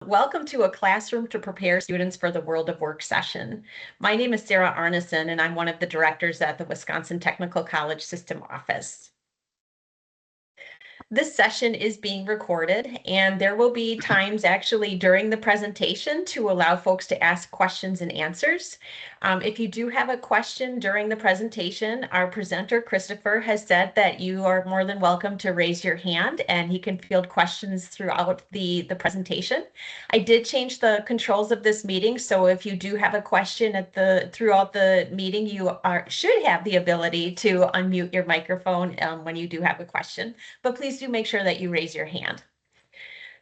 Welcome to a classroom to prepare students for the World of Work session. My name is Sarah Arneson, and I'm one of the directors at the Wisconsin Technical College System Office. This session is being recorded, and there will be times actually during the presentation to allow folks to ask questions and answers. If you do have a question during the presentation, our presenter, Christopher, has said that you are more than welcome to raise your hand, and he can field questions throughout the presentation. I did change the controls of this meeting, so if you do have a question throughout the meeting, you should have the ability to unmute your microphone when you do have a question, but please do make sure that you raise your hand.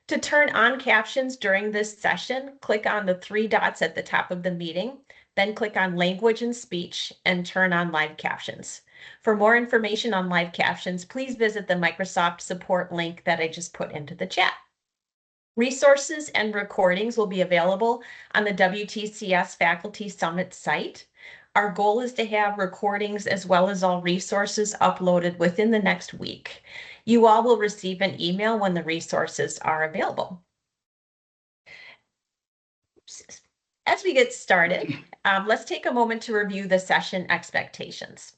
To turn on captions during this session, click on the three dots at the top of the meeting, then click on Language and Speech and turn on live captions. For more information on live captions, please visit the Microsoft support link that I just put into the chat. Resources and recordings will be available on the WTCS Faculty Summit site. Our goal is to have recordings as well as all resources uploaded within the next week. You all will receive an email when the resources are available. As we get started, let's take a moment to review the session expectations.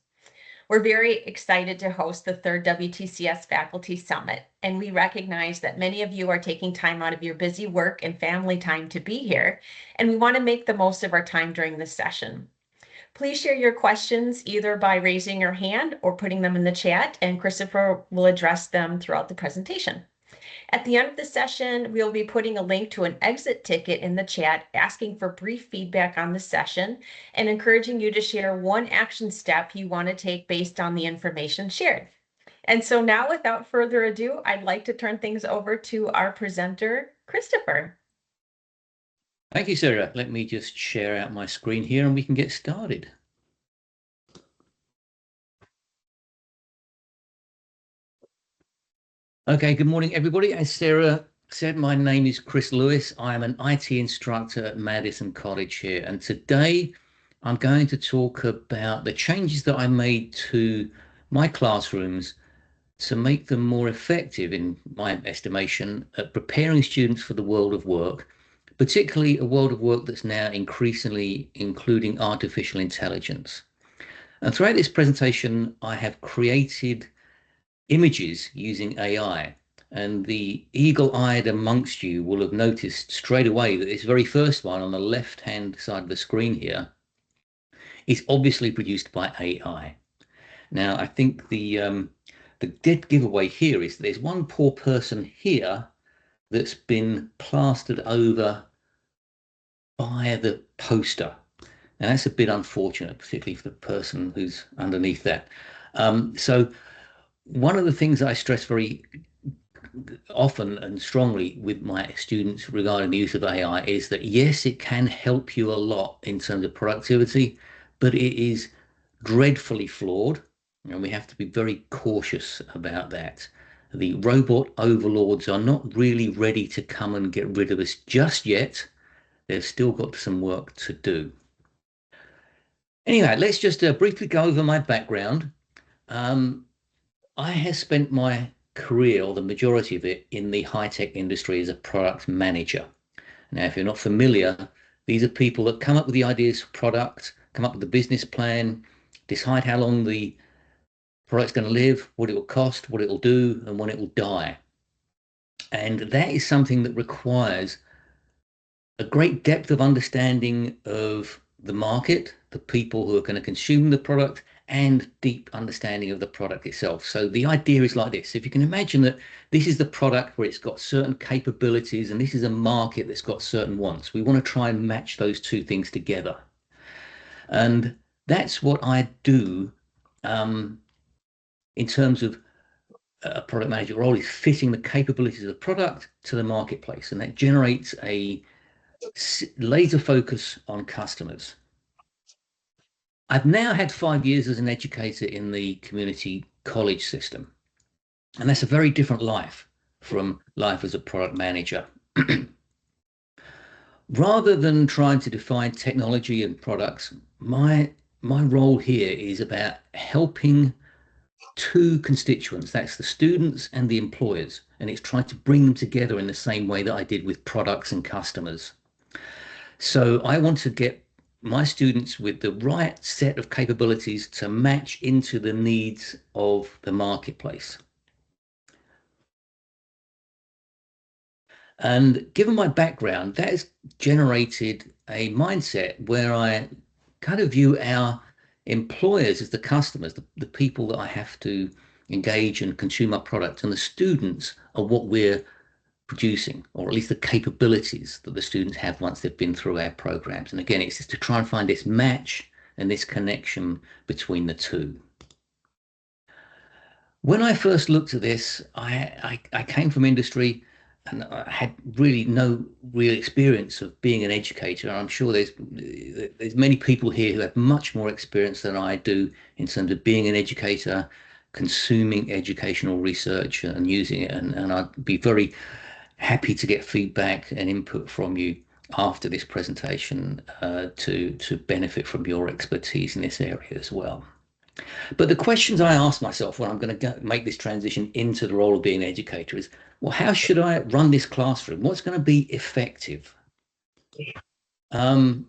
We're very excited to host the third WTCS Faculty Summit, and we recognize that many of you are taking time out of your busy work and family time to be here, and we want to make the most of our time during this session. Please share your questions either by raising your hand or putting them in the chat, and Christopher will address them throughout the presentation. At the end of the session, we'll be putting a link to an exit ticket in the chat, asking for brief feedback on the session and encouraging you to share one action step you want to take based on the information shared. And so now, without further ado, I'd like to turn things over to our presenter, Christopher. Thank you, Sarah. Let me just share out my screen here and we can get started. Okay, good morning, everybody. As Sarah said, my name is Chris Lewis. I am an IT instructor at Madison College here. And today I'm going to talk about the changes that I made to my classrooms to make them more effective, in my estimation, at preparing students for the world of work, particularly a world of work that's now increasingly including artificial intelligence. And throughout this presentation, I have created images using AI, and the eagle-eyed amongst you will have noticed straight away that this very first one on the left-hand side of the screen here is obviously produced by AI. Now, I think the dead giveaway here is that there's one poor person here that's been plastered over by the poster. Now that's a bit unfortunate, particularly for the person who's underneath that. So one of the things I stress very often and strongly with my students regarding the use of AI is that yes, it can help you a lot in terms of productivity, but it is dreadfully flawed, and we have to be very cautious about that. The robot overlords are not really ready to come and get rid of us just yet. They've still got some work to do. Anyway, let's just briefly go over my background. I have spent my career, or the majority of it, in the high-tech industry as a product manager. Now, if you're not familiar, these are people that come up with the ideas for product, come up with the business plan, decide how long the product's going to live, what it will cost, what it will do, and when it will die. And that is something that requires a great depth of understanding of the market, the people who are going to consume the product, and deep understanding of the product itself. So the idea is like this. If you can imagine that this is the product where it's got certain capabilities and this is a market that's got certain wants, we want to try and match those two things together. And that's what I do in terms of a product manager role, is fitting the capabilities of the product to the marketplace. And that generates a laser focus on customers. I've now had 5 years as an educator in the community college system, and that's a very different life from life as a product manager. Rather than trying to define technology and products, my role here is about helping two constituents, that's the students and the employers, and it's trying to bring them together in the same way that I did with products and customers. So I want to get my students with the right set of capabilities to match into the needs of the marketplace. And given my background, that has generated a mindset where I kind of view our employers as the customers, the people that I have to engage and consume our product, and the students are what we're producing, or at least the capabilities that the students have once they've been through our programs. And again, it's just to try and find this match and this connection between the two. When I first looked at this, I came from industry and I had really no real experience of being an educator. I'm sure there's many people here who have much more experience than I do in terms of being an educator, consuming educational research and using it. And I'd be very happy to get feedback and input from you after this presentation to benefit from your expertise in this area as well. But the questions I ask myself when I'm going to make this transition into the role of being an educator is, well, how should I run this classroom? What's going to be effective? How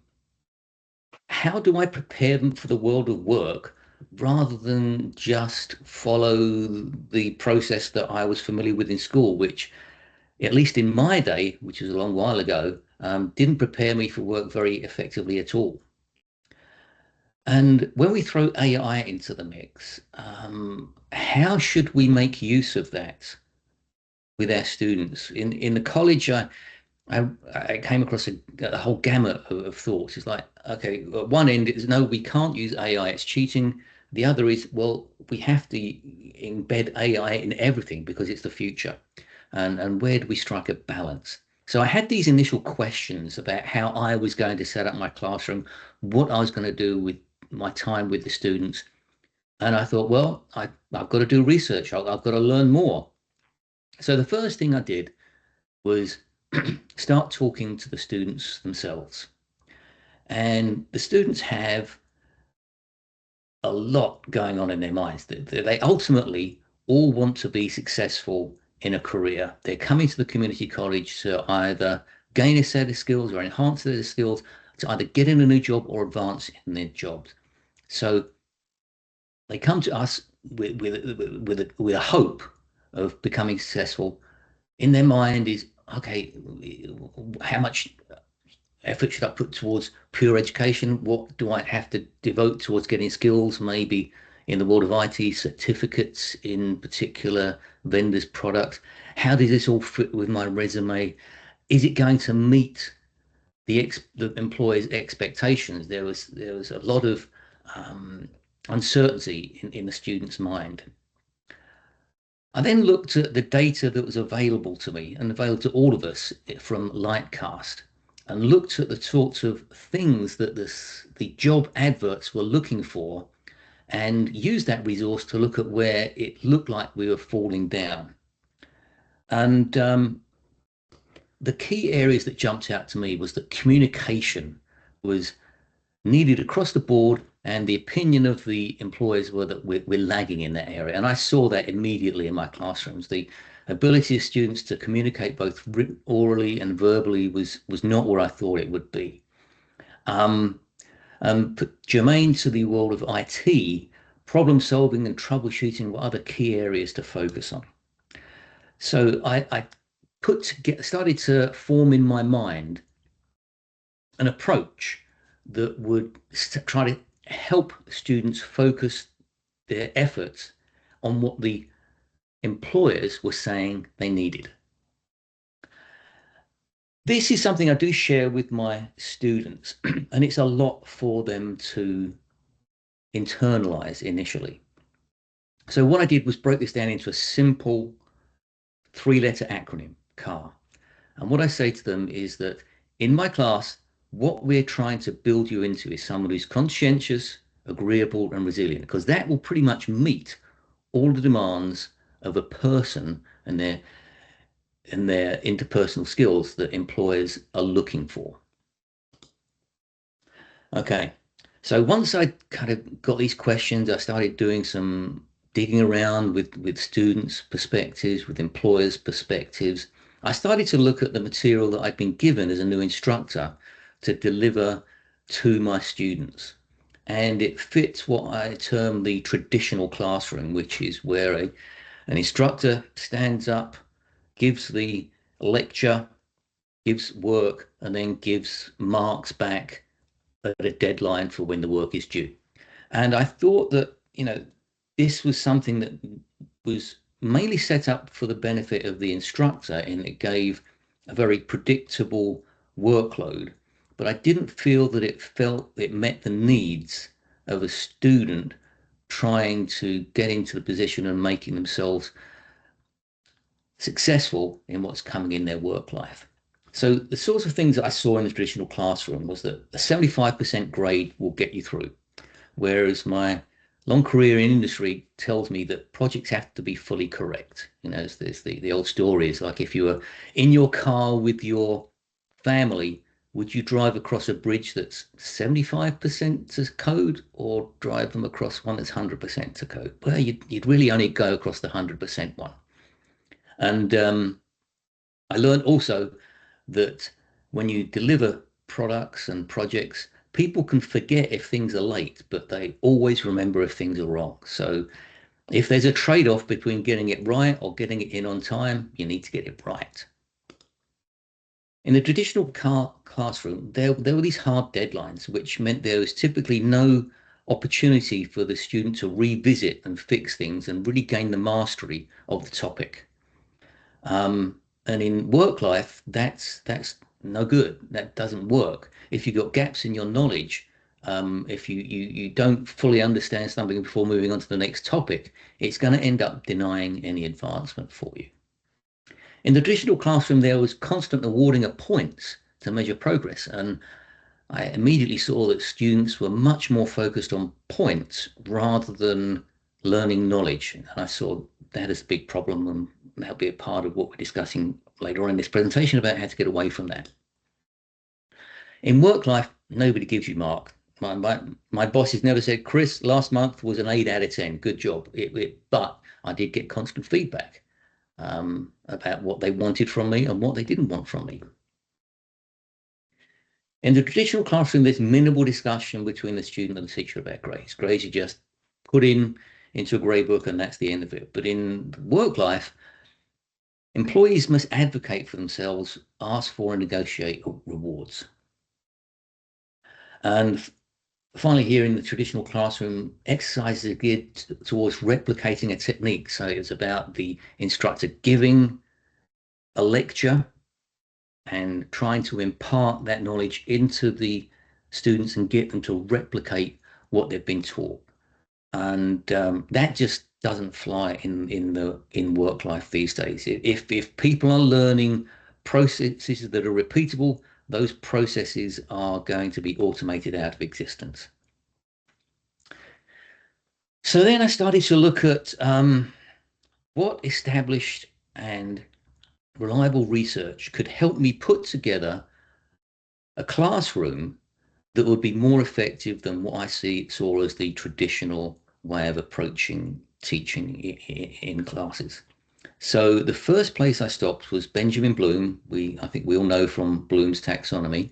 do I prepare them for the world of work rather than just follow the process that I was familiar with in school, which, at least in my day, which is a long while ago, didn't prepare me for work very effectively at all. And when we throw AI into the mix, how should we make use of that with our students? In the college, I came across a whole gamut of thoughts. It's like, okay, at one end is no, we can't use AI, it's cheating. The other is, well, we have to embed AI in everything because it's the future. And where do we strike a balance? So I had these initial questions about how I was going to set up my classroom, what I was going to do with my time with the students. And I thought, well, I've got to do research. I've got to learn more. So the first thing I did was start talking to the students themselves. And the students have a lot going on in their minds. They ultimately all want to be successful in a career. They're coming to the community college to either gain a set of skills or enhance their skills, to either get in a new job or advance in their jobs. So they come to us with a hope of becoming successful. In their mind is, okay, how much effort should I put towards pure education? What do I have to devote towards getting skills, maybe in the world of IT, certificates in particular vendors' products? How does this all fit with my resume? Is it going to meet the employer's expectations? There was a lot of uncertainty in the student's mind. I then looked at the data that was available to me and available to all of us from Lightcast, and looked at the sorts of things that the job adverts were looking for, and used that resource to look at where it looked like we were falling down. And the key areas that jumped out to me was that communication was needed across the board, and the opinion of the employers were that we're lagging in that area. And I saw that immediately in my classrooms. The ability of students to communicate both orally and verbally was not where I thought it would be. Germane to the world of IT, problem solving and troubleshooting were other key areas to focus on. So I started to form in my mind an approach that would try to help students focus their efforts on what the employers were saying they needed. This is something I do share with my students, and it's a lot for them to internalize initially. So what I did was broke this down into a simple 3-letter acronym, CAR. And what I say to them is that in my class, what we're trying to build you into is someone who's conscientious, agreeable, and resilient, because that will pretty much meet all the demands of a person and their interpersonal skills that employers are looking for. Okay, so once I kind of got these questions, I started doing some digging around with students' perspectives, with employers' perspectives, I started to look at the material that I'd been given as a new instructor to deliver to my students. And it fits what I term the traditional classroom, which is where an instructor stands up, gives the lecture, gives work, and then gives marks back at a deadline for when the work is due. And I thought that, this was something that was mainly set up for the benefit of the instructor, and it gave a very predictable workload. But I didn't feel that it met the needs of a student trying to get into the position and making themselves successful in what's coming in their work life. So the sorts of things that I saw in the traditional classroom was that a 75% grade will get you through, whereas my long career in industry tells me that projects have to be fully correct. There's the old story is like, if you were in your car with your family, would you drive across a bridge that's 75% to code or drive them across one that's 100% to code? Well, you'd really only go across the 100% one. And I learned also that when you deliver products and projects, people can forget if things are late, but they always remember if things are wrong. So if there's a trade-off between getting it right or getting it in on time, you need to get it right. In the traditional classroom, there were these hard deadlines, which meant there was typically no opportunity for the student to revisit and fix things and really gain the mastery of the topic. And in work life, that's no good. That doesn't work. If you've got gaps in your knowledge, if you don't fully understand something before moving on to the next topic, it's going to end up denying any advancement for you. In the traditional classroom, there was constant awarding of points to measure progress, and I immediately saw that students were much more focused on points rather than learning knowledge. And I saw that as a big problem, and that'll be a part of what we're discussing later on in this presentation about how to get away from that. In work life, nobody gives you mark. My bosses never said, Chris, last month was an 8 out of 10. Good job. But I did get constant feedback about what they wanted from me and what they didn't want from me. In the traditional classroom, there's minimal discussion between the student and the teacher about grades. Grades are just put into a grade book and that's the end of it. But in work life, employees must advocate for themselves, ask for and negotiate rewards. And finally, here in the traditional classroom, exercises are geared towards replicating a technique. So it's about the instructor giving a lecture and trying to impart that knowledge into the students and get them to replicate what they've been taught. And that just doesn't fly in work life these days. If people are learning processes that are repeatable, those processes are going to be automated out of existence. So then I started to look at what established and reliable research could help me put together a classroom that would be more effective than what I saw as the traditional way of approaching teaching in classes. So the first place I stopped was Benjamin Bloom. I think we all know from Bloom's taxonomy.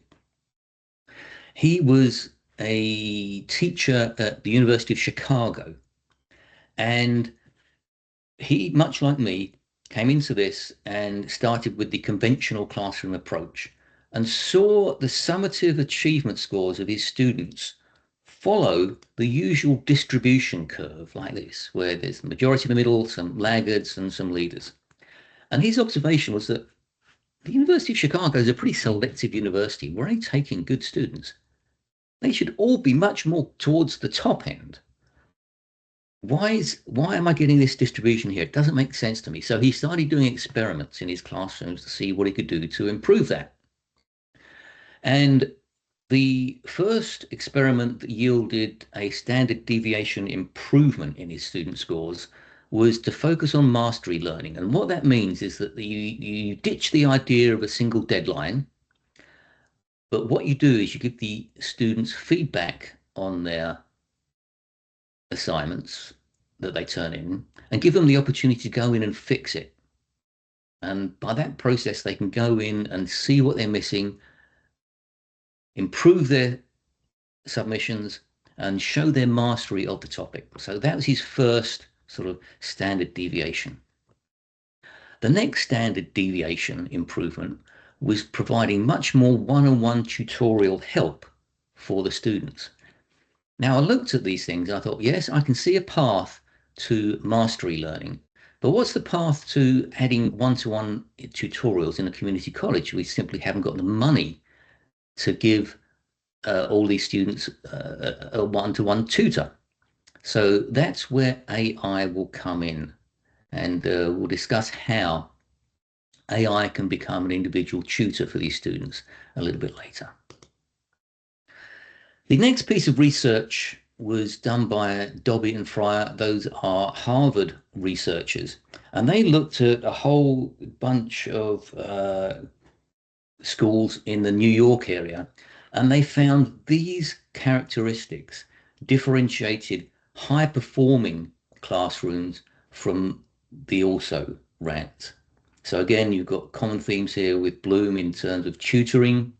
He was a teacher at the University of Chicago, and he, much like me, came into this and started with the conventional classroom approach and saw the summative achievement scores of his students follow the usual distribution curve like this, where there's the majority in the middle, some laggards and some leaders. And his observation was that the University of Chicago is a pretty selective university. We're only taking good students. They should all be much more towards the top end. Why am I getting this distribution here? It doesn't make sense to me. So he started doing experiments in his classrooms to see what he could do to improve that. And the first experiment that yielded a standard deviation improvement in his student scores was to focus on mastery learning. And what that means is that you ditch the idea of a single deadline, but what you do is you give the students feedback on their assignments, that they turn in and give them the opportunity to go in and fix it. And by that process, they can go in and see what they're missing, improve their submissions, and show their mastery of the topic. So that was his first sort of standard deviation. The next standard deviation improvement was providing much more one-on-one tutorial help for the students. Now, I looked at these things, I thought, yes, I can see a path to mastery learning, but what's the path to adding one-to-one tutorials in a community college? We simply haven't got the money to give all these students a one-to-one tutor. So that's where AI will come in, and we'll discuss how AI can become an individual tutor for these students a little bit later. The next piece of research was done by Dobby and Fryer. Those are Harvard researchers, and they looked at a whole bunch of schools in the New York area, and they found these characteristics differentiated high-performing classrooms from the also rans. So again, you've got common themes here with Bloom in terms of tutoring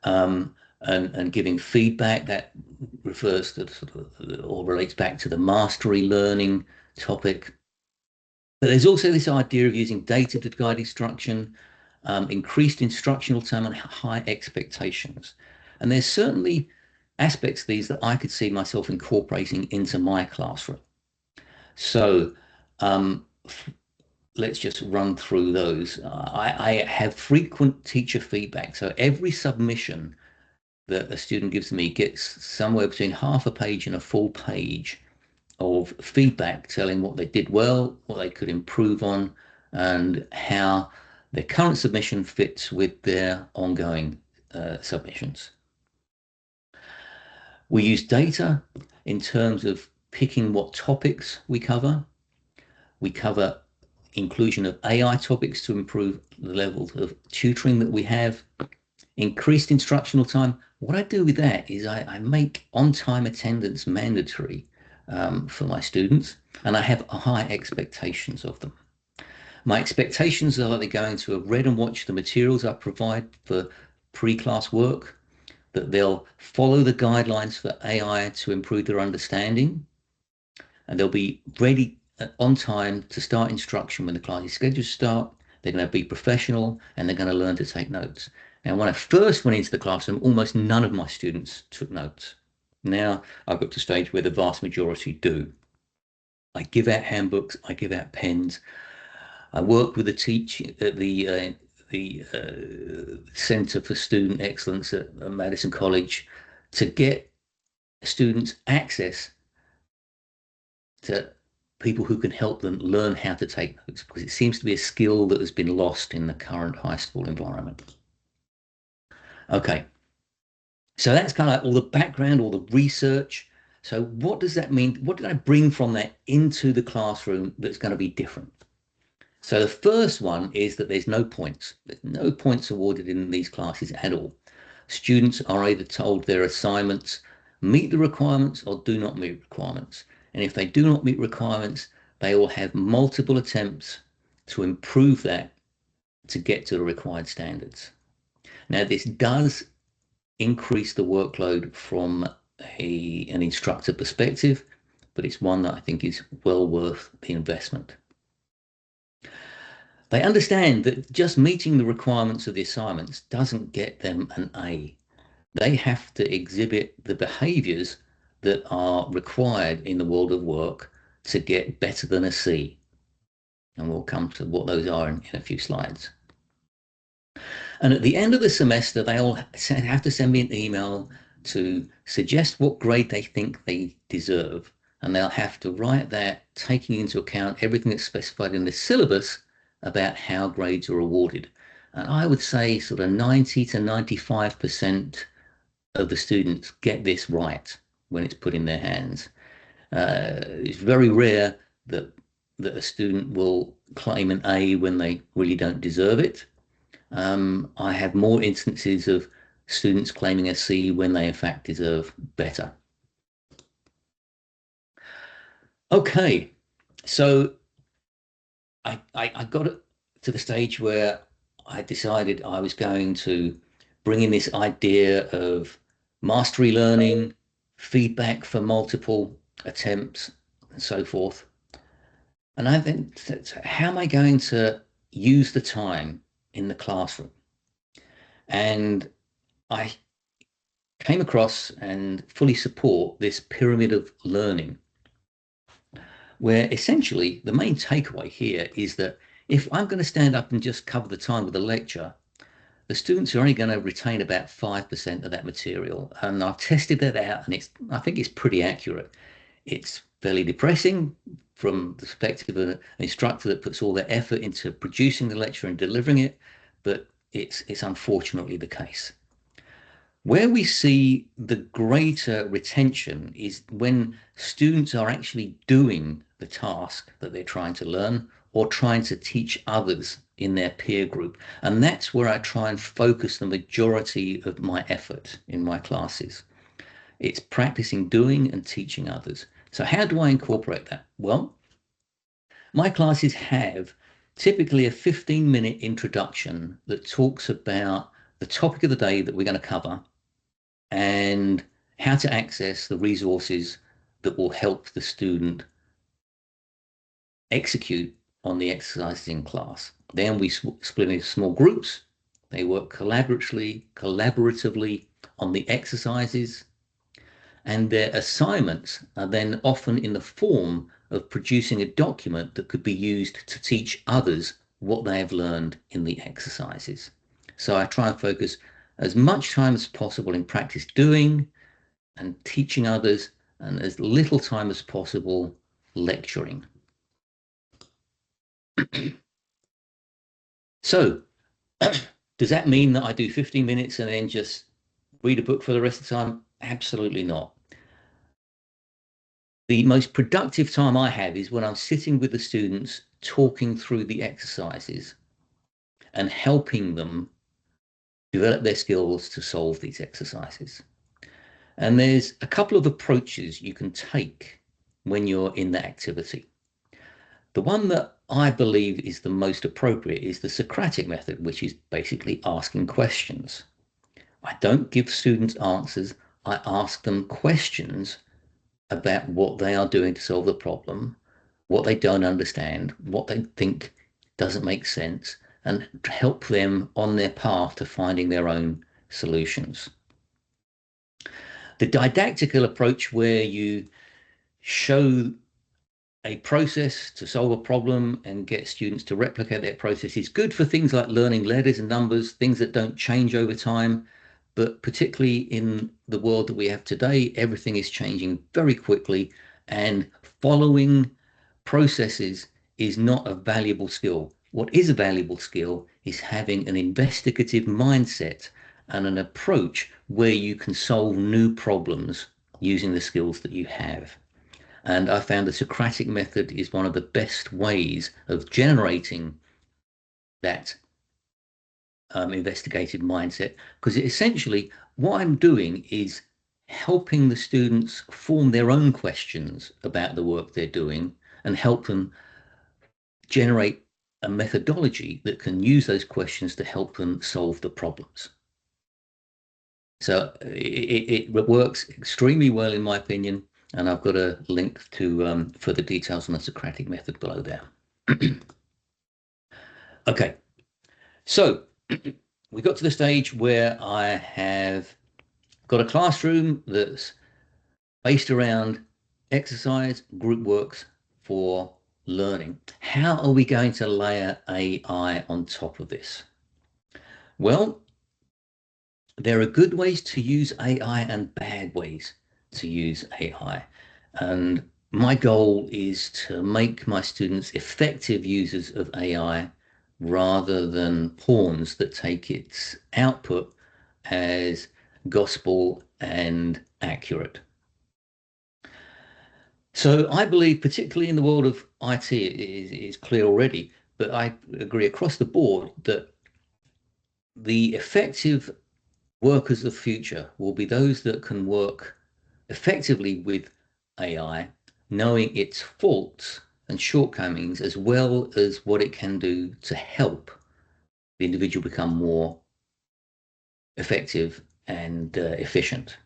and giving feedback that refers to or relates back to the mastery learning topic. But there's also this idea of using data to guide instruction, increased instructional time, and high expectations. And there's certainly aspects of these that I could see myself incorporating into my classroom. So let's just run through those. I have frequent teacher feedback. So every submission that a student gives me gets somewhere between half a page and a full page of feedback telling what they did well, what they could improve on, and how their current submission fits with their ongoing submissions. We use data in terms of picking what topics we cover. We cover inclusion of AI topics to improve the levels of tutoring that we have. Increased instructional time. What I do with that is I make on-time attendance mandatory for my students, and I have high expectations of them. My expectations are that they're going to have read and watched the materials I provide for pre-class work, that they'll follow the guidelines for AI to improve their understanding, and they'll be ready on time to start instruction when the class is scheduled to start. They're going to be professional, and they're going to learn to take notes. Now, when I first went into the classroom, almost none of my students took notes. Now I've got to a stage where the vast majority do. I give out handbooks, I give out pens. I work with the teacher at the Center for Student Excellence at Madison College to get students access to people who can help them learn how to take notes, because it seems to be a skill that has been lost in the current high school environment. Okay, so that's kind of like all the background, all the research. So what does that mean? What did I bring from that into the classroom that's going to be different? So the first one is that there's no points. There's no points awarded in these classes at all. Students are either told their assignments meet the requirements or do not meet requirements. And if they do not meet requirements, they will have multiple attempts to improve that to get to the required standards. Now, this does increase the workload from an instructor perspective, but it's one that I think is well worth the investment. They understand that just meeting the requirements of the assignments doesn't get them an A. They have to exhibit the behaviors that are required in the world of work to get better than a C. And we'll come to what those are in a few slides. And at the end of the semester, they all have to send me an email to suggest what grade they think they deserve. And they'll have to write that, taking into account everything that's specified in the syllabus about how grades are awarded. And I would say sort of 90 to 95% of the students get this right when it's put in their hands. It's very rare that a student will claim an A when they really don't deserve it. I have more instances of students claiming a C when they in fact deserve better. Okay, so I got to the stage where I decided I was going to bring in this idea of mastery learning, feedback for multiple attempts, and so forth. And I then said, how am I going to use the time in the classroom? And I came across and fully support this pyramid of learning, where essentially the main takeaway here is that if I'm going to stand up and just cover the time with a lecture, the students are only going to retain about 5% of that material. And I've tested that out, and I think it's pretty accurate. It's fairly depressing from the perspective of an instructor that puts all their effort into producing the lecture and delivering it, but it's unfortunately the case. Where we see the greater retention is when students are actually doing the task that they're trying to learn or trying to teach others in their peer group. And that's where I try and focus the majority of my effort in my classes. It's practicing doing and teaching others. So how do I incorporate that? Well, my classes have typically a 15-minute introduction that talks about the topic of the day that we're going to cover and how to access the resources that will help the student execute on the exercises in class. Then we split into small groups. They work collaboratively on the exercises, and their assignments are then often in the form of producing a document that could be used to teach others what they have learned in the exercises. So I try and focus as much time as possible in practice doing and teaching others, and as little time as possible lecturing. So does that mean that I do 15 minutes and then just read a book for the rest of the time? Absolutely not. The most productive time I have is when I'm sitting with the students talking through the exercises and helping them develop their skills to solve these exercises. And there's a couple of approaches you can take when you're in that activity. The one that I believe is the most appropriate is the Socratic method, which is basically asking questions. I don't give students answers, I ask them questions about what they are doing to solve the problem, what they don't understand, what they think doesn't make sense, and help them on their path to finding their own solutions. The didactical approach, where you show a process to solve a problem and get students to replicate that process, is good for things like learning letters and numbers, things that don't change over time. But particularly in the world that we have today, everything is changing very quickly, and following processes is not a valuable skill. What is a valuable skill is having an investigative mindset and an approach where you can solve new problems using the skills that you have. And I found the Socratic method is one of the best ways of generating that investigative mindset, because essentially what I'm doing is helping the students form their own questions about the work they're doing and help them generate a methodology that can use those questions to help them solve the problems. So it works extremely well, in my opinion, and I've got a link to further details on the Socratic method below there. Okay, so we got to the stage where I have got a classroom that's based around exercise, group works for learning. How are we going to layer AI on top of this? Well, there are good ways to use AI and bad ways to use AI. And my goal is to make my students effective users of AI rather than pawns that take its output as gospel and accurate. So I believe, particularly in the world of IT, it is clear already, but I agree across the board that the effective workers of the future will be those that can work effectively with AI knowing its faults and shortcomings, as well as what it can do to help the individual become more effective and efficient.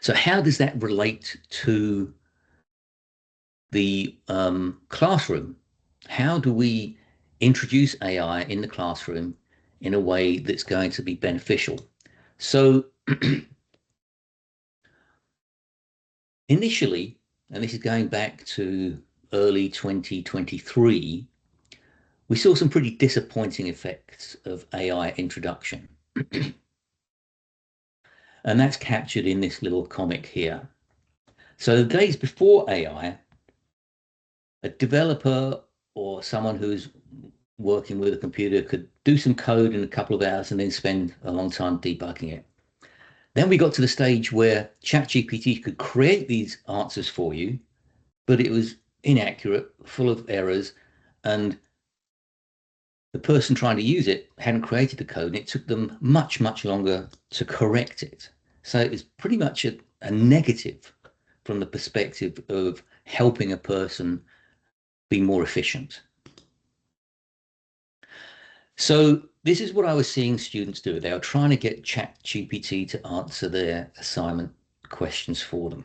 So how does that relate to the classroom? How do we introduce AI in the classroom in a way that's going to be beneficial? So initially, and this is going back to early 2023, we saw some pretty disappointing effects of AI introduction. And that's captured in this little comic here. So the days before AI, a developer or someone who's working with a computer could do some code in a couple of hours and then spend a long time debugging it. Then we got to the stage where ChatGPT could create these answers for you, but it was inaccurate, full of errors, and the person trying to use it hadn't created the code, and it took them much, much longer to correct it. So it was pretty much a negative from the perspective of helping a person be more efficient. So this is what I was seeing students do. They were trying to get ChatGPT to answer their assignment questions for them.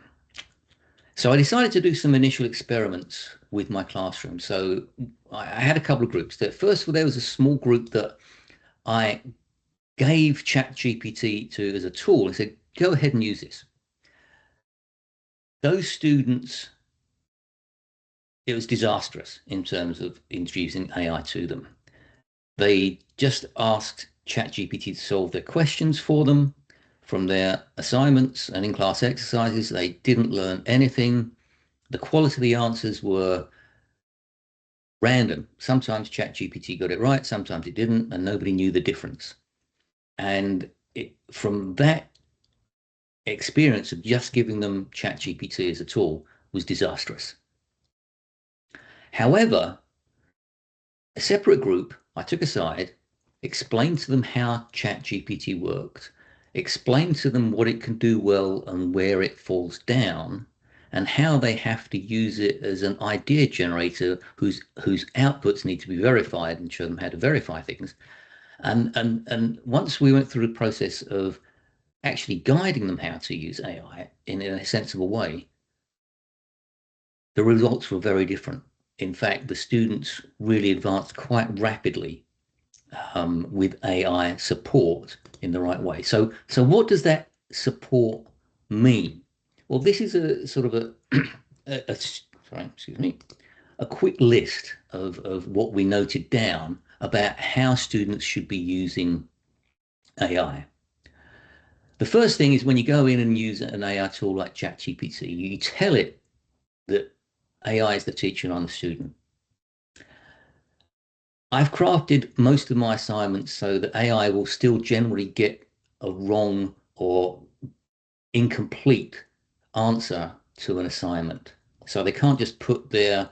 So I decided to do some initial experiments with my classroom. So I had a couple of groups. First of all, there was a small group that I gave ChatGPT to as a tool and said, go ahead and use this. Those students, it was disastrous in terms of introducing AI to them. They just asked ChatGPT to solve their questions for them from their assignments and in-class exercises. They didn't learn anything. The quality of the answers were random. Sometimes ChatGPT got it right, sometimes it didn't, and nobody knew the difference. And from that experience of just giving them ChatGPT as a tool was disastrous. However, a separate group I took aside, explained to them how ChatGPT worked, explained to them what it can do well and where it falls down, and how they have to use it as an idea generator whose outputs need to be verified, and show them how to verify things. And once we went through the process of actually guiding them how to use AI in a sensible way, the results were very different. In fact, the students really advanced quite rapidly with AI support in the right way. So what does that support mean? Well, this is a sort of a quick list of what we noted down about how students should be using AI. The first thing is when you go in and use an AI tool like ChatGPT, you tell it that AI is the teacher and I'm the student. I've crafted most of my assignments so that AI will still generally get a wrong or incomplete answer to an assignment. So they can't just put their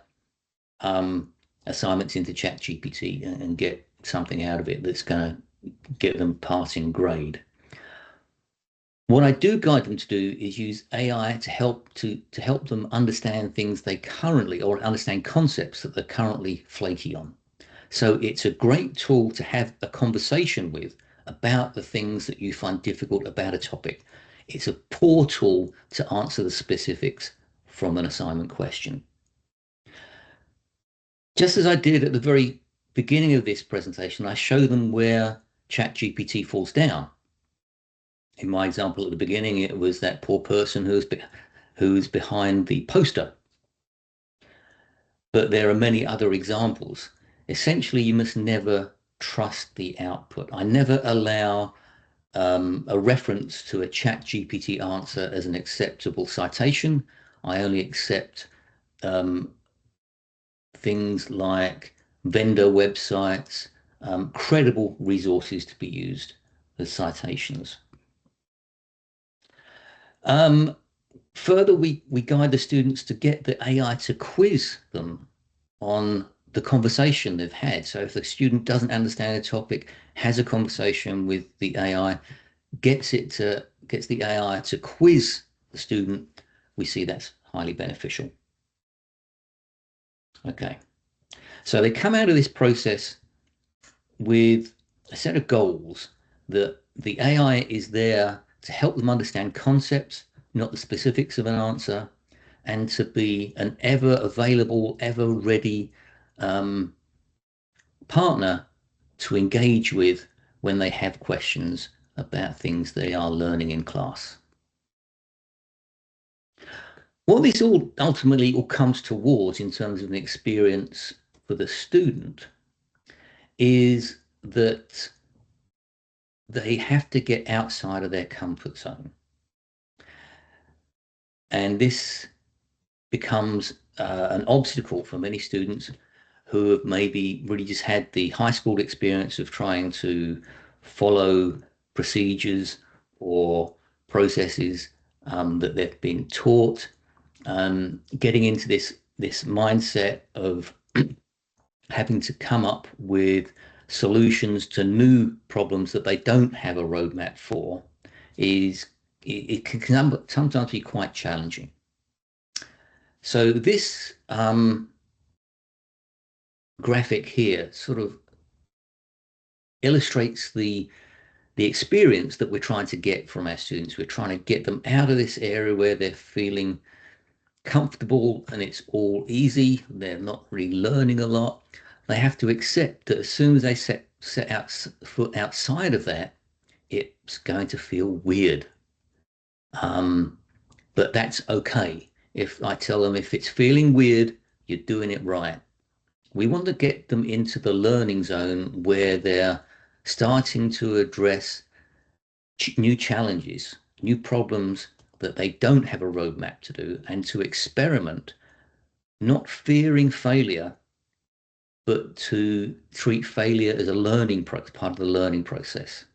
assignments into ChatGPT and get something out of it that's going to get them passing grade. What I do guide them to do is use AI to help them understand things they currently, or understand concepts that they're currently flaky on. So it's a great tool to have a conversation with about the things that you find difficult about a topic. It's a poor tool to answer the specifics from an assignment question. Just as I did at the very beginning of this presentation, I show them where ChatGPT falls down. In my example at the beginning, it was that poor person who's behind the poster. But there are many other examples. Essentially, you must never trust the output. I never allow a reference to a ChatGPT answer as an acceptable citation. I only accept things like vendor websites, credible resources to be used as citations. Further, we guide the students to get the AI to quiz them on the conversation they've had. So if the student doesn't understand a topic, has a conversation with the AI, gets the AI to quiz the student, we see that's highly beneficial. Okay, so they come out of this process with a set of goals that the AI is there to help them understand concepts, not the specifics of an answer, and to be an ever available, ever ready partner to engage with when they have questions about things they are learning in class. What this all ultimately all comes towards in terms of an experience for the student is that they have to get outside of their comfort zone. And this becomes an obstacle for many students who have maybe really just had the high school experience of trying to follow procedures or processes that they've been taught, getting into this mindset of having to come up with solutions to new problems that they don't have a roadmap for it can sometimes be quite challenging. So this graphic here sort of illustrates the experience that we're trying to get from our students. We're trying to get them out of this area where they're feeling comfortable and it's all easy. They're not really learning a lot. They have to accept that as soon as they set foot outside of that, it's going to feel weird. But that's okay. If I tell them if it's feeling weird, you're doing it right. We want to get them into the learning zone where they're starting to address new challenges, new problems that they don't have a roadmap to do, and to experiment, not fearing failure, but to treat failure as a learning part of the learning process.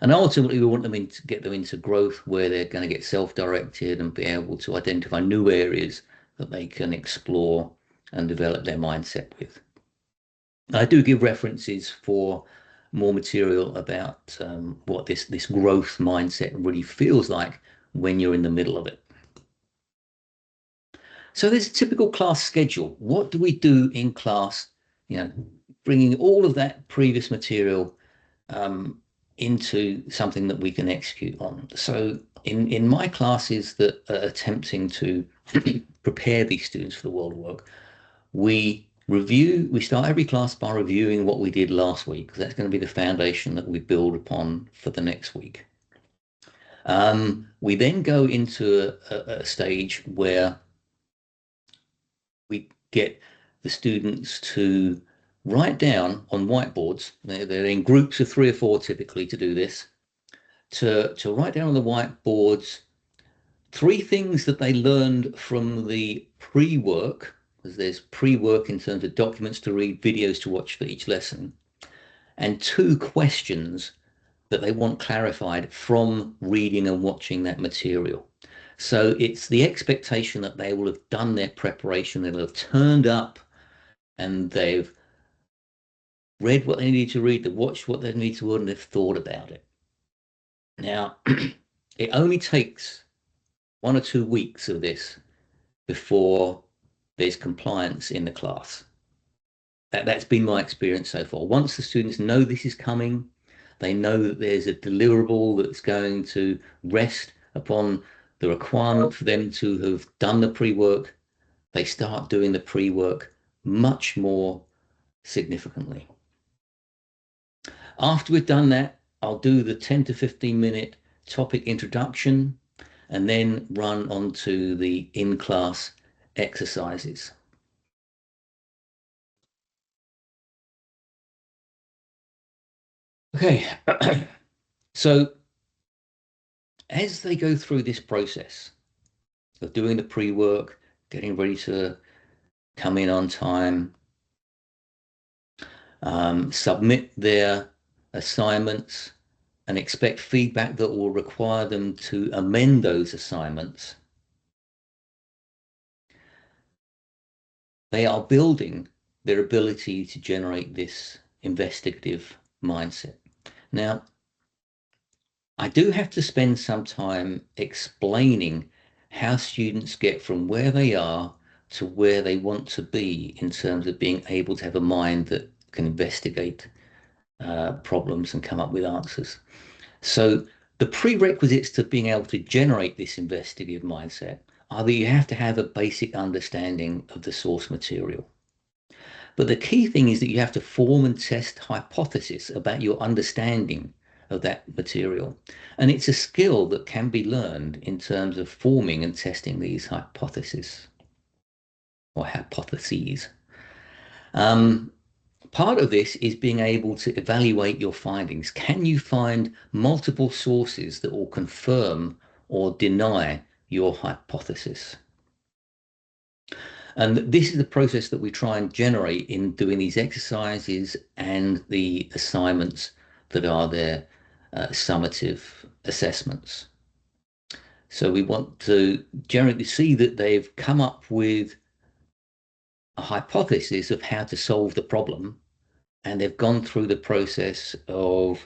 And ultimately, we want them to get them into growth where they're going to get self-directed and be able to identify new areas that they can explore and develop their mindset with. I do give references for more material about what this growth mindset really feels like when you're in the middle of it. So there's a typical class schedule. What do we do in class? Bringing all of that previous material into something that we can execute on. So in my classes that are attempting to prepare these students for the world of work, we start every class by reviewing what we did last week, because that's going to be the foundation that we build upon for the next week. We then go into a stage where we get the students to write down on whiteboards. They're in groups of 3 or 4 typically to do this, to write down on the whiteboards 3 things that they learned from the pre-work, because there's pre-work in terms of documents to read, videos to watch for each lesson, and 2 questions that they want clarified from reading and watching that material. So it's the expectation that they will have done their preparation, they'll have turned up and they've read what they need to read, they've watched what they need to watch, and they've thought about it. Now, it only takes 1 or 2 weeks of this before there's compliance in the class. That's been my experience so far. Once the students know this is coming, they know that there's a deliverable that's going to rest upon the requirement for them to have done the pre-work, they start doing the pre-work much more significantly. After we've done that, I'll do the 10 to 15 minute topic introduction and then run on to the in-class exercises. Okay, so as they go through this process of doing the pre-work, getting ready to come in on time, submit their assignments, and expect feedback that will require them to amend those assignments, they are building their ability to generate this investigative mindset. Now, I do have to spend some time explaining how students get from where they are to where they want to be in terms of being able to have a mind that can investigate problems and come up with answers. So the prerequisites to being able to generate this investigative mindset are that you have to have a basic understanding of the source material. But the key thing is that you have to form and test hypotheses about your understanding of that material. And it's a skill that can be learned in terms of forming and testing these hypotheses or hypotheses. Part of this is being able to evaluate your findings. Can you find multiple sources that will confirm or deny your hypothesis? And this is the process that we try and generate in doing these exercises and the assignments that are their summative assessments. So we want to generally see that they've come up with a hypothesis of how to solve the problem, and they've gone through the process of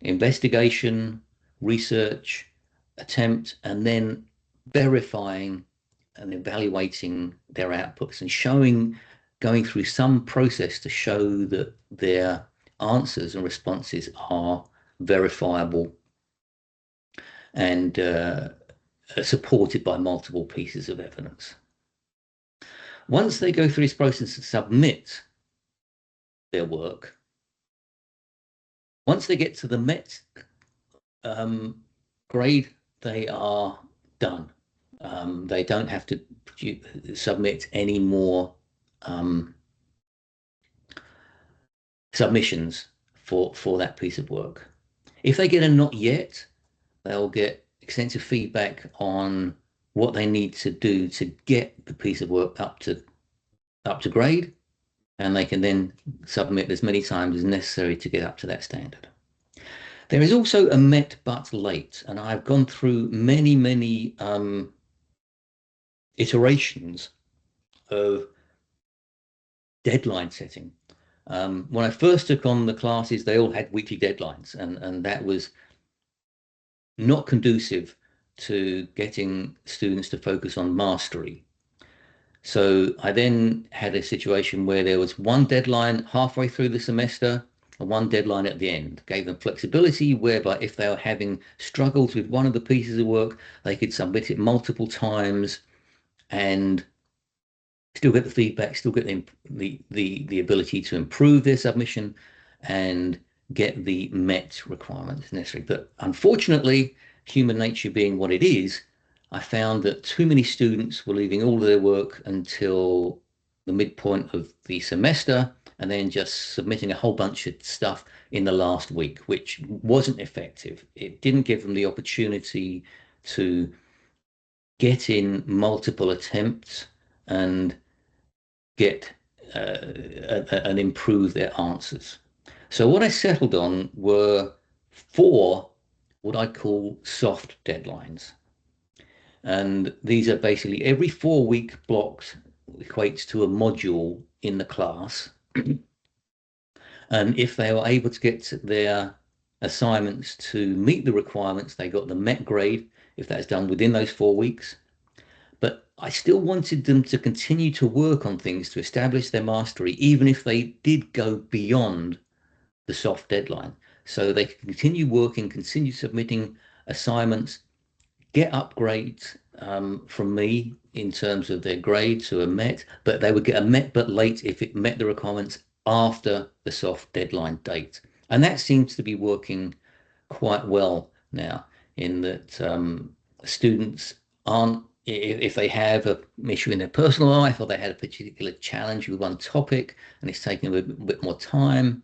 investigation, research, attempt, and then verifying and evaluating their outputs and going through some process to show that their answers and responses are verifiable and supported by multiple pieces of evidence. Once they go through this process and submit their work, once they get to the Met grade, they are done. They don't have to submit any more submissions for that piece of work. If they get a not yet, they'll get extensive feedback on what they need to do to get the piece of work up to grade, and they can then submit as many times as necessary to get up to that standard. There is also a met but late, and I've gone through many iterations of deadline setting. When I first took on the classes, they all had weekly deadlines, and that was not conducive to getting students to focus on mastery. So I then had a situation where there was one deadline halfway through the semester and one deadline at the end. Gave them flexibility whereby if they were having struggles with one of the pieces of work, they could submit it multiple times and still get the feedback, still get the ability to improve their submission and get the met requirements necessary. But unfortunately, human nature being what it is, I found that too many students were leaving all of their work until the midpoint of the semester and then just submitting a whole bunch of stuff in the last week, which wasn't effective. It didn't give them the opportunity to get in multiple attempts and get and improve their answers. So what I settled on were 4 what I call soft deadlines. And these are basically every 4-week blocks equates to a module in the class. And if they were able to get their assignments to meet the requirements, they got the met grade if that's done within those 4 weeks. But I still wanted them to continue to work on things to establish their mastery, even if they did go beyond the soft deadline. So they could continue working, continue submitting assignments, get upgrades from me in terms of their grade to a met, but they would get a met but late if it met the requirements after the soft deadline date. And that seems to be working quite well now in that students aren't, if they have an issue in their personal life or they had a particular challenge with one topic and it's taking a bit more time,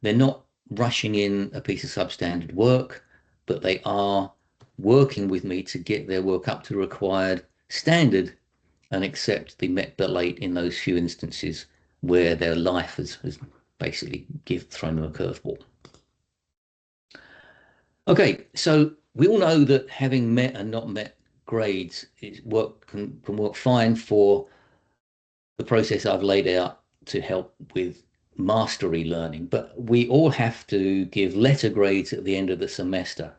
they're not rushing in a piece of substandard work, but they are working with me to get their work up to the required standard and accept the met but late in those few instances where their life has basically thrown them a curveball. Okay, so we all know that having met and not met grades can work fine for the process I've laid out to help with mastery learning, but we all have to give letter grades at the end of the semester.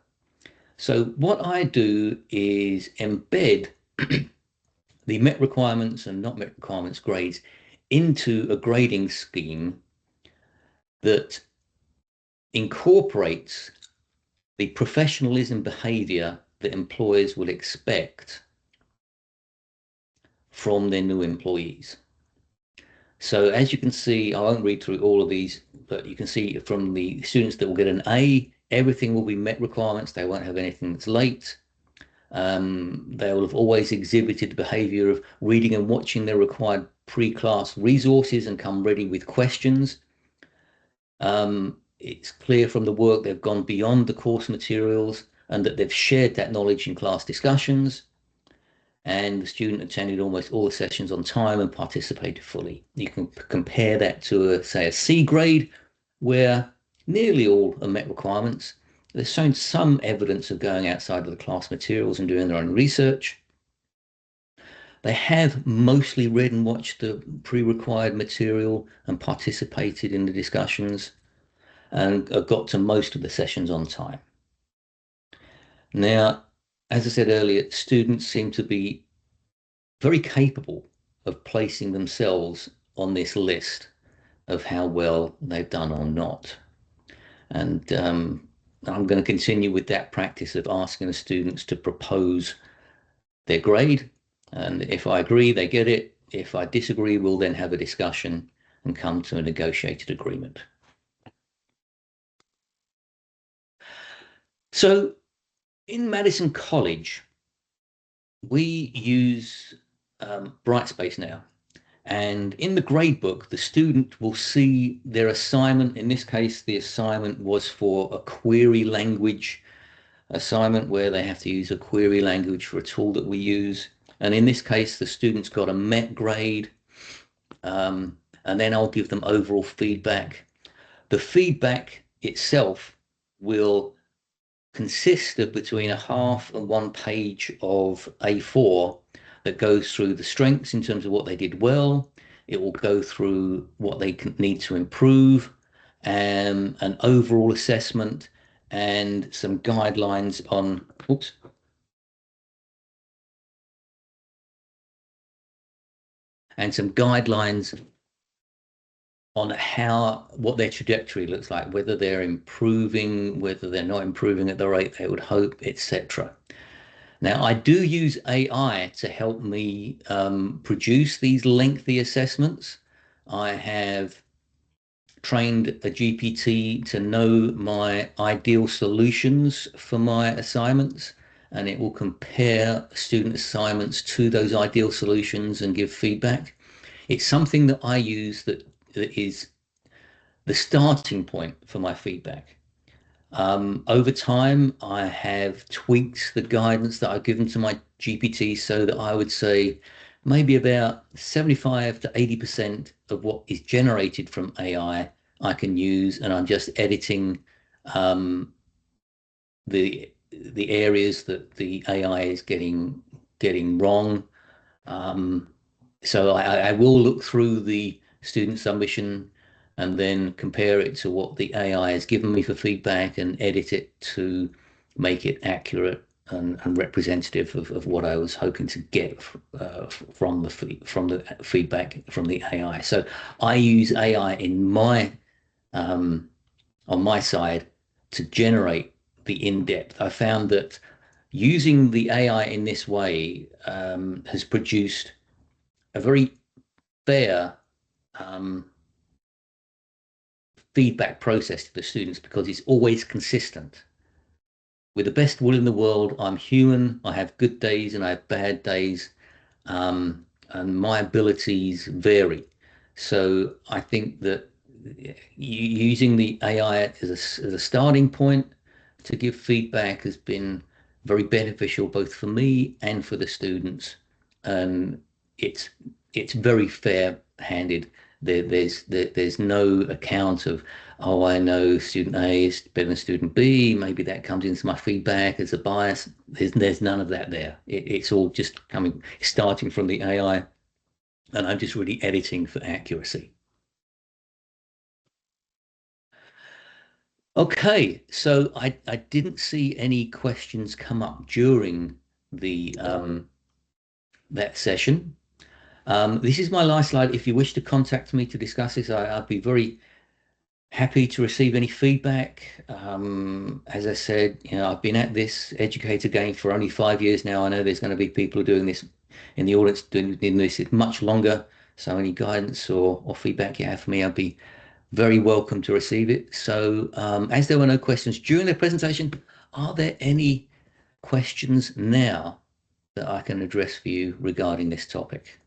So what I do is embed the met requirements and not met requirements grades into a grading scheme that incorporates the professionalism behavior that employers will expect from their new employees. So as you can see, I won't read through all of these, but you can see from the students that will get an A, everything will be met requirements. They won't have anything that's late. They will have always exhibited the behavior of reading and watching their required pre-class resources and come ready with questions. It's clear from the work they've gone beyond the course materials and that they've shared that knowledge in class discussions. And the student attended almost all the sessions on time and participated fully. You can compare that to, say, a C grade, where nearly all are met requirements. They've shown some evidence of going outside of the class materials and doing their own research. They have mostly read and watched the pre-required material and participated in the discussions and got to most of the sessions on time. Now, as I said earlier, students seem to be very capable of placing themselves on this list of how well they've done or not. And I'm going to continue with that practice of asking the students to propose their grade. And if I agree, they get it. If I disagree, we'll then have a discussion and come to a negotiated agreement. So in Madison College, we use Brightspace now. And in the gradebook, the student will see their assignment. In this case, the assignment was for a query language assignment where they have to use a query language for a tool that we use. And in this case, the students got a MET grade. And then I'll give them overall feedback. The feedback itself will consist of between a half and 1 page of A4 that goes through the strengths in terms of what they did well. It will go through what they need to improve, an overall assessment, and some guidelines on, and some guidelines on what their trajectory looks like, whether they're improving, whether they're not improving at the rate they would hope, etc. Now, I do use AI to help me produce these lengthy assessments. I have trained a GPT to know my ideal solutions for my assignments, and it will compare student assignments to those ideal solutions and give feedback. It's something that I use that is the starting point for my feedback. Over time, I have tweaked the guidance that I've given to my GPT so that I would say maybe about 75 to 80% of what is generated from AI I can use, and I'm just editing the areas that the AI is getting wrong. So I will look through the student submission and then compare it to what the AI has given me for feedback and edit it to make it accurate and representative of what I was hoping to get from the feedback from the AI. So I use AI in my on my side to generate the in-depth. I found that using the AI in this way has produced a very fair feedback process to the students because it's always consistent. With the best will in the world, I'm human. I have good days and I have bad days, and my abilities vary. So I think that using the AI as a starting point to give feedback has been very beneficial both for me and for the students, and it's very fair-handed. There's no account of, oh, I know student A is better than student B. Maybe that comes into my feedback as a bias. There's none of that there. It's all just starting from the AI, and I'm just really editing for accuracy. Okay, so I didn't see any questions come up during the that session. This is my last slide. If you wish to contact me to discuss this, I'd be very happy to receive any feedback. As I said, I've been at this educator game for only 5 years now. I know there's going to be people doing this in the audience doing this much longer. So any guidance or feedback you have for me, I'd be very welcome to receive it. So as there were no questions during the presentation, are there any questions now that I can address for you regarding this topic?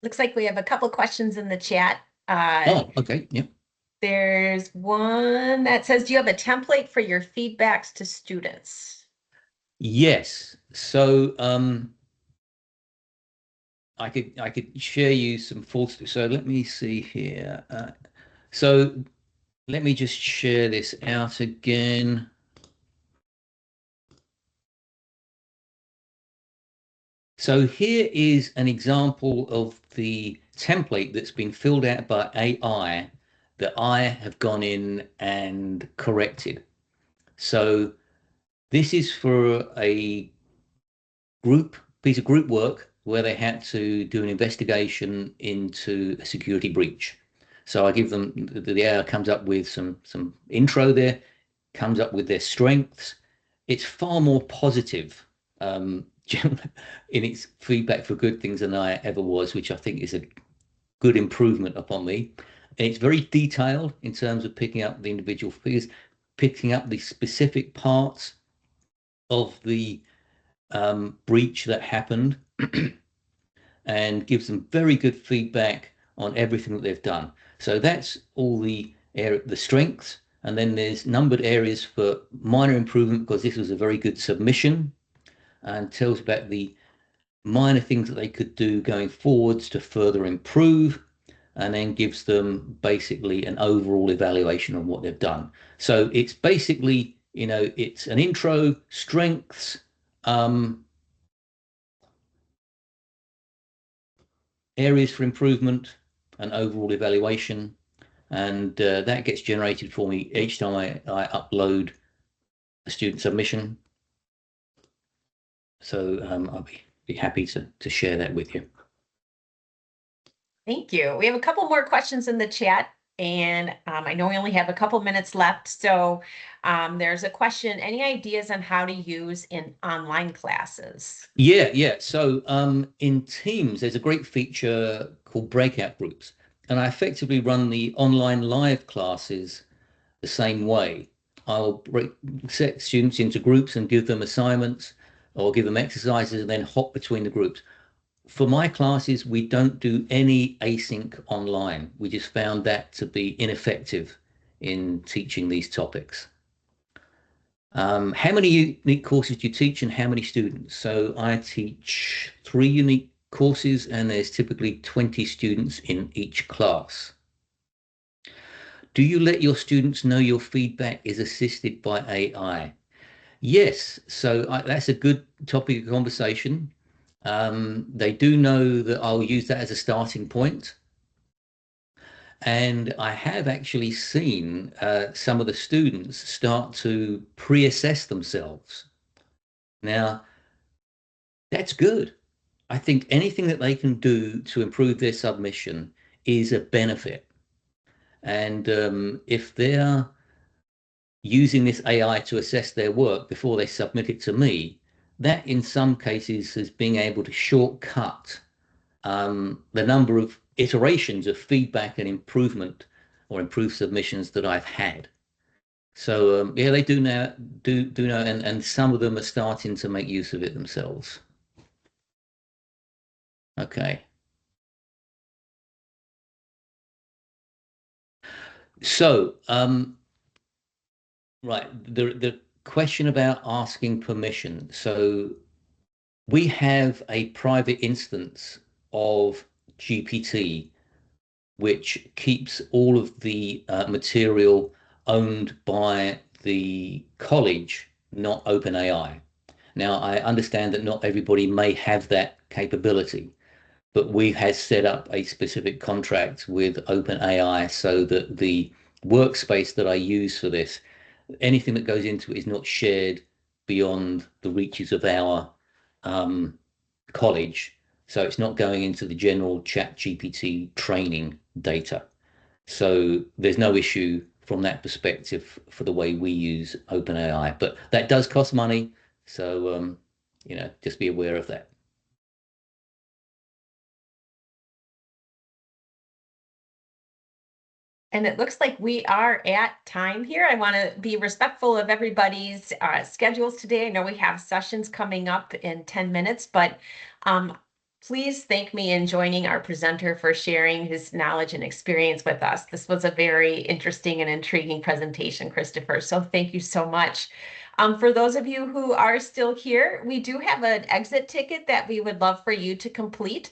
Looks like we have a couple questions in the chat. Oh, okay. Yeah. There's one that says, do you have a template for your feedbacks to students? Yes. So I could share you some thoughts. So let me see here. So let me just share this out again. So here is an example of the template that's been filled out by AI that I have gone in and corrected. So this is for a piece of group work where they had to do an investigation into a security breach. So I give them the AI comes up with some intro there, comes up with their strengths. It's far more positive in its feedback for good things than I ever was, which I think is a good improvement upon me. And it's very detailed in terms of picking up the individual figures, picking up the specific parts of the breach that happened and gives them very good feedback on everything that they've done. So that's all the strengths. And then there's numbered areas for minor improvement because this was a very good submission and tells about the minor things that they could do going forwards to further improve, and then gives them basically an overall evaluation on what they've done. So it's basically, it's an intro, strengths, areas for improvement, and overall evaluation. And that gets generated for me each time I upload a student submission. So I'll be happy to share that with you. Thank you. We have a couple more questions in the chat, and I know we only have a couple minutes left. So there's a question, any ideas on how to use in online classes? Yeah. So in Teams, there's a great feature called breakout groups. And I effectively run the online live classes the same way. I'll set students into groups and give them assignments or give them exercises and then hop between the groups. For my classes, we don't do any async online. We just found that to be ineffective in teaching these topics. How many unique courses do you teach and how many students? So I teach 3 unique courses and there's typically 20 students in each class. Do you let your students know your feedback is assisted by AI? Yes, so that's a good topic of conversation. They do know that I'll use that as a starting point. And I have actually seen some of the students start to pre-assess themselves. Now, that's good. I think anything that they can do to improve their submission is a benefit. And if they're using this AI to assess their work before they submit it to me, that in some cases is being able to shortcut the number of iterations of feedback and improvement or improved submissions that I've had. So yeah, they do now do know, and some of them are starting to make use of it themselves. Okay. So right, the question about asking permission. So we have a private instance of GPT which keeps all of the material owned by the college, not OpenAI. Now, I understand that not everybody may have that capability, but we have set up a specific contract with OpenAI so that the workspace that I use for this, anything that goes into it is not shared beyond the reaches of our college. So it's not going into the general chat GPT training data. So there's no issue from that perspective for the way we use OpenAI, but that does cost money. So, just be aware of that. And it looks like we are at time here. I want to be respectful of everybody's schedules today. I know we have sessions coming up in 10 minutes, but please thank me in joining our presenter for sharing his knowledge and experience with us. This was a very interesting and intriguing presentation, Christopher. So thank you so much. For those of you who are still here, we do have an exit ticket that we would love for you to complete.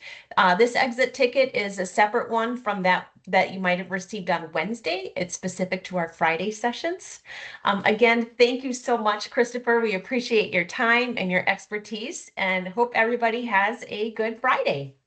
This exit ticket is a separate one from that you might have received on Wednesday. It's specific to our Friday sessions. Again, thank you so much, Christopher. We appreciate your time and your expertise and hope everybody has a good Friday.